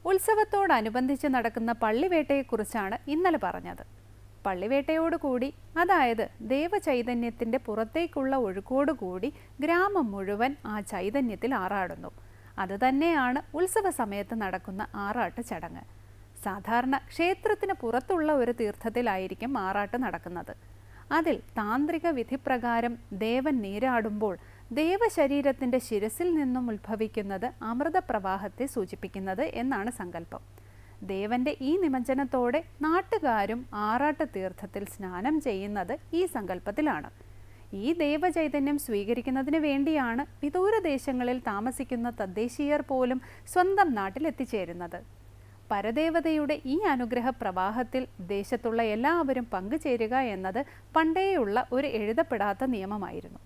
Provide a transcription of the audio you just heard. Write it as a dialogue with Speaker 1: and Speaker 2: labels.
Speaker 1: ഉത്സവത്തോടനുബന്ധിച്ച് നടക്കുന്ന പള്ളിവേട്ടയെക്കുറിച്ചാണ് ഇന്നലെ പറഞ്ഞത്. പള്ളിവേട്ടയോടുകൂടി, അതായത് ദേവചൈതന്യത്തിൻ്റെ പുറത്തേക്കുള്ള ഒഴുക്കോടുകൂടി ഗ്രാമം മുഴുവൻ ആ ചൈതന്യത്തിൽ ആറാടുന്നു. അതുതന്നെയാണ് ഉത്സവ സമയത്ത് നടക്കുന്ന ആറാട്ട് ചടങ്ങ്. സാധാരണ ക്ഷേത്രത്തിന് പുറത്തുള്ള ഒരു തീർത്ഥത്തിലായിരിക്കും ആറാട്ട് നടക്കുന്നത്. അതിൽ താന്ത്രിക വിധിപ്രകാരം ദേവൻ നീരാടുമ്പോൾ ദേവശരീരത്തിൻ്റെ ശിരസിൽ നിന്നും ഉത്ഭവിക്കുന്നത് അമൃതപ്രവാഹത്തെ സൂചിപ്പിക്കുന്നത് എന്നാണ് സങ്കല്പം. ദേവന്റെ ഈ നിമജ്ജനത്തോടെ നാട്ടുകാരും ആറാട്ട് തീർത്ഥത്തിൽ സ്നാനം ചെയ്യുന്നത് ഈ സങ്കല്പത്തിലാണ്. ഈ ദേവചൈതന്യം സ്വീകരിക്കുന്നതിന് വേണ്ടിയാണ് വിദൂരദേശങ്ങളിൽ താമസിക്കുന്ന തദ്ദേശീയർ പോലും സ്വന്തം നാട്ടിൽ എത്തിച്ചേരുന്നത്. പരദേവതയുടെ ഈ അനുഗ്രഹ പ്രവാഹത്തിൽ ദേശത്തുള്ള എല്ലാവരും പങ്കുചേരുക എന്നത് പണ്ടേയുള്ള ഒരു എഴുതപ്പെടാത്ത നിയമമായിരുന്നു.